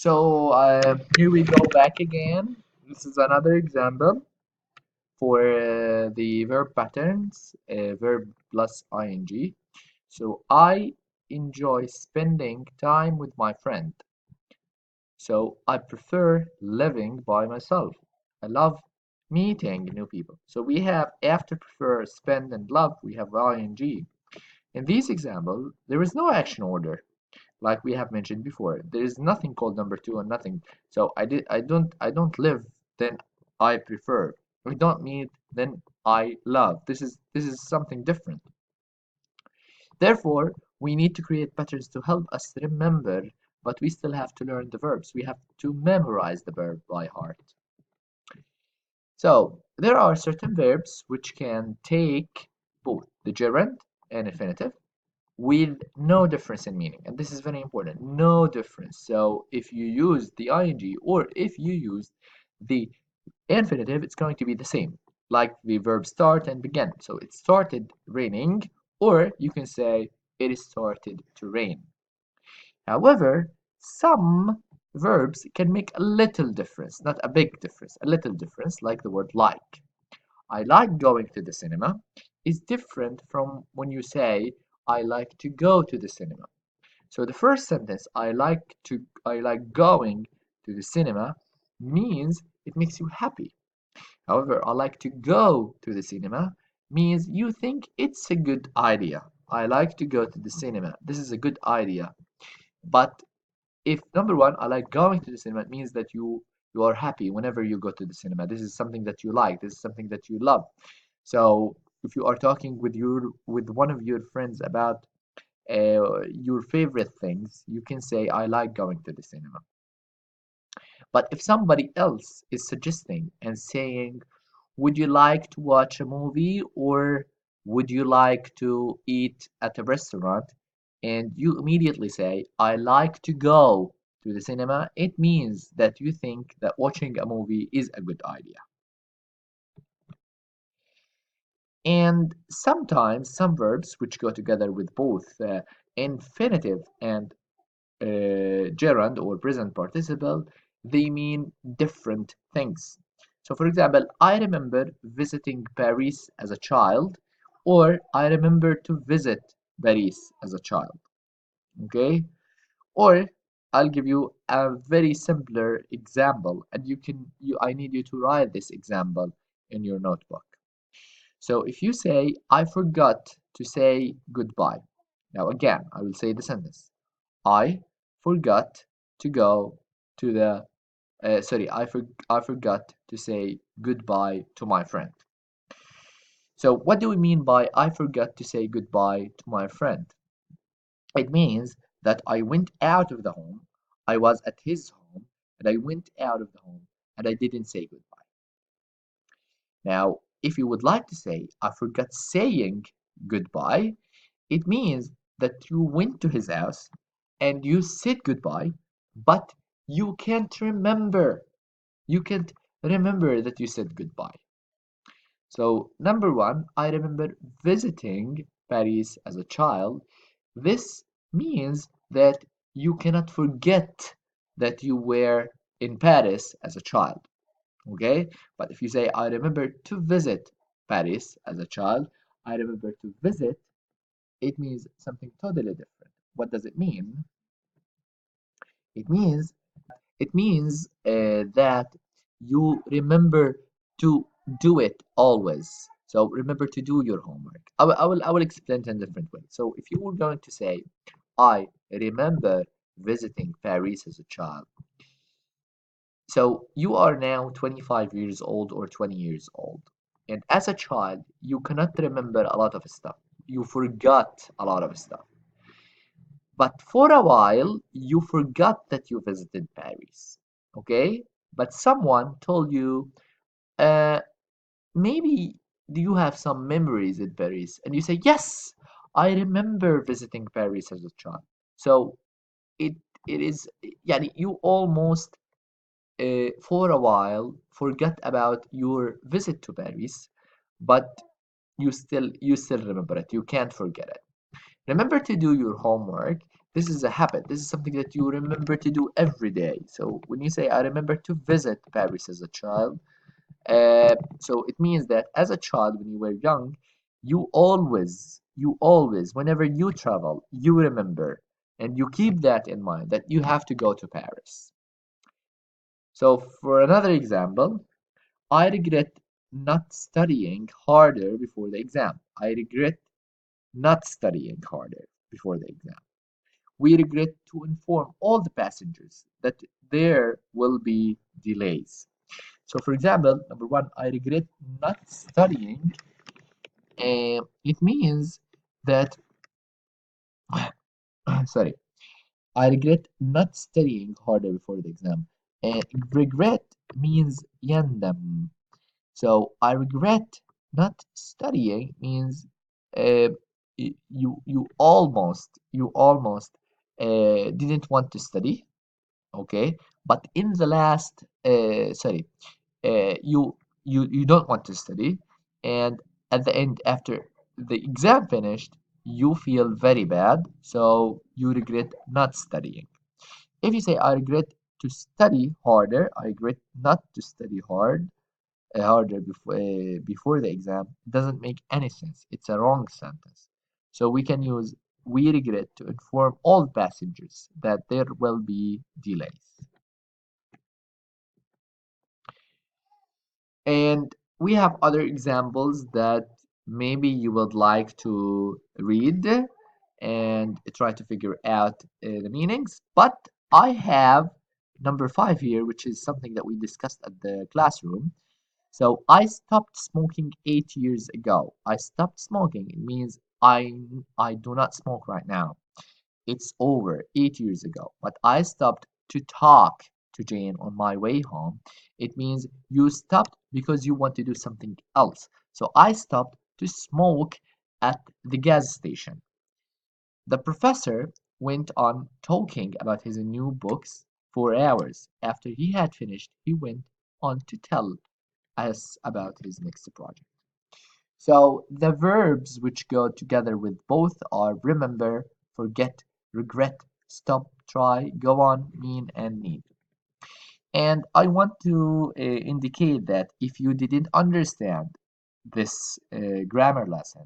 Here we go back again. This is another example for the verb patterns, verb plus ing. So I enjoy spending time with my friend. So I prefer living by myself. I love meeting new people. So we have after prefer, spend, and love, we have ing. In these examples, there is no action order like we have mentioned before. There is nothing called number two and nothing. So I don't live, then I prefer. I don't meet, then I love. This is something different. Therefore, we need to create patterns to help us remember, but we still have to learn the verbs. We have to memorize the verb by heart. So there are certain verbs which can take both the gerund and infinitive with no difference in meaning, and this is very important, no difference. So if you use the ing or if you use the infinitive, it's going to be the same, like the verb start and begin. So it started raining, or you can say it started to rain. However, some verbs can make a little difference, not a big difference, a little difference, like the word like. I like going to the cinema is different from when you say I like to go to the cinema. So the first sentence, I like going to the cinema, means it makes you happy. However, I like to go to the cinema means you think it's a good idea. I like to go to the cinema. This is a good idea. But if number one, I like going to the cinema, it means that you are happy whenever you go to the cinema. This is something that you like. This is something that you love. So if you are talking with one of your friends about your favorite things, you can say, I like going to the cinema. But if somebody else is suggesting and saying, would you like to watch a movie or would you like to eat at a restaurant? And you immediately say, I like to go to the cinema, it means that you think that watching a movie is a good idea. And sometimes some verbs which go together with both infinitive and gerund or present participle, they mean different things. So, for example, I remember visiting Paris as a child, or I remember to visit Paris as a child. Okay? Or I'll give you a very simpler example, and I need you to write this example in your notebook. So if you say, I forgot to say goodbye. Now again, I will say the sentence. I forgot to go to the sorry, I forgot to say goodbye to my friend. So what do we mean by I forgot to say goodbye to my friend? It means that I went out of the home, I was at his home, and I went out of the home and I didn't say goodbye. Now, if you would like to say I forgot saying goodbye, it means that you went to his house and you said goodbye, but you can't remember. You can't remember that you said goodbye. So, number one, I remember visiting Paris as a child. This means that you cannot forget that you were in Paris as a child. Okay? But if you say, I remember to visit Paris as a child, I remember to visit, it means something totally different. What does it mean? It means that you remember to do it always. So remember to do your homework. I will explain it in a different way. So if you were going to say, I remember visiting Paris as a child. So you are now 25 years old or 20 years old. And as a child, you cannot remember a lot of stuff. You forgot a lot of stuff. But for a while, you forgot that you visited Paris. Okay? But someone told you, uh, maybe do you have some memories in Paris? And you say, yes, I remember visiting Paris as a child. So it it is, yeah, you almost for a while forget about your visit to Paris, but you still remember it. You can't forget it. Remember to do your homework This is a habit. This is something that you remember to do every day. So when you say, I remember to visit Paris as a child, so it means that as a child, when you were young, you always, whenever you travel, you remember and you keep that in mind that you have to go to Paris. So for another example, I regret not studying harder before the exam. I regret not studying harder before the exam. We regret to inform all the passengers that there will be delays. So, for example, number one, I regret not studying. It means that, sorry, I regret not studying harder before the exam. And regret means yandam. So I regret not studying means uh, you almost didn't want to study, okay? But in the last sorry, you don't want to study, and at the end, after the exam finished, you feel very bad, so you regret not studying. If you say I regret to study harder, I regret not to study harder before the exam, doesn't make any sense. It's a wrong sentence. So we can use we regret to inform all passengers that there will be delays. And we have other examples that maybe you would like to read and try to figure out the meanings. But I have number five here, which is something that we discussed at the classroom. So I stopped smoking 8 years ago. I stopped smoking. It means I do not smoke right now. It's over 8 years ago. But I stopped to talk to Jane on my way home. It means you stopped because you want to do something else. So I stopped to smoke at the gas station. The professor went on talking about his new books for hours. After he had finished, he went on to tell us about his next project. So the verbs which go together with both are remember, forget, regret, stop, try, go on, mean, and need. And I want to indicate that if you didn't understand this grammar lesson,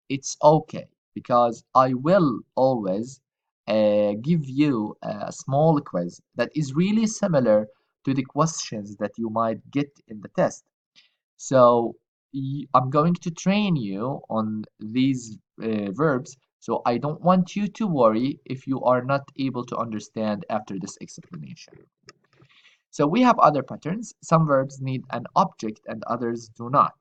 it's okay because I will always give you a small quiz that is really similar to the questions that you might get in the test. So I'm going to train you on these verbs. So I don't want you to worry if you are not able to understand after this explanation. So we have other patterns. Some verbs need an object and others do not.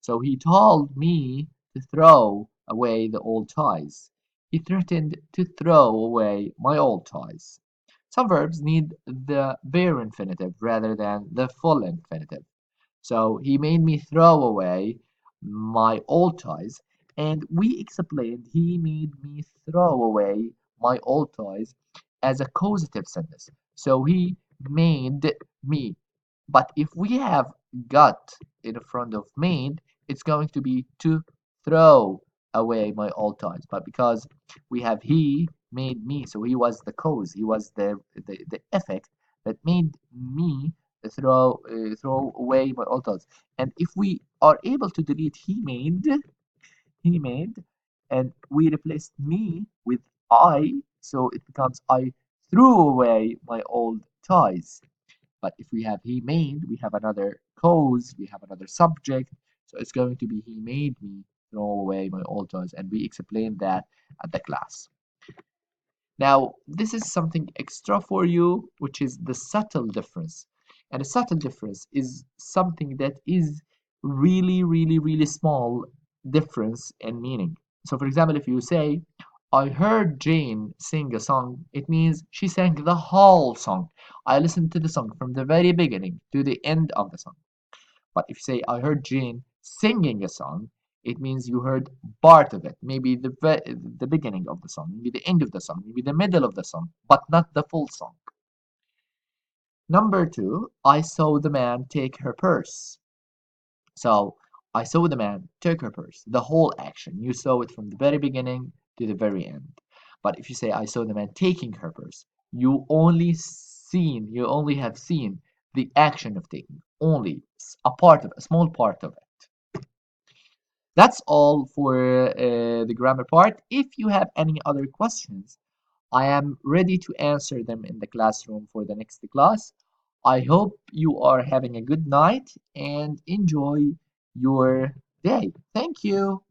So he told me to throw away the old toys. He threatened to throw away my old toys. Some verbs need the bare infinitive rather than the full infinitive. So he made me throw away my old toys, and we explained he made me throw away my old toys as a causative sentence. So he made me. But if we have got in front of made, it's going to be to throw away my old toys. But because we have he made me, so he was the cause, he was the effect that made me throw away my old toys. And if we are able to delete he made, and we replaced me with I, so it becomes I threw away my old toys. But if we have he made, we have another cause, we have another subject. So it's going to be he made me throw away my old toys. And we explained that at the class. Now, this is something extra for you, which is the subtle difference. And a subtle difference is something that is really, really, really small difference in meaning. So, for example, if you say, I heard Jane sing a song, it means she sang the whole song. I listened to the song from the very beginning to the end of the song. But if you say, I heard Jane singing a song, it means you heard part of it, maybe the beginning of the song, maybe the end of the song, maybe the middle of the song, but not the full song. Number two, I saw the man take her purse. So I saw the man take her purse, the whole action. You saw it from the very beginning to the very end. But if you say, I saw the man taking her purse, you only have seen the action of taking, only a part of, a small part of it. That's all for the grammar part. If you have any other questions, I am ready to answer them in the classroom for the next class. I hope you are having a good night and enjoy your day. Thank you.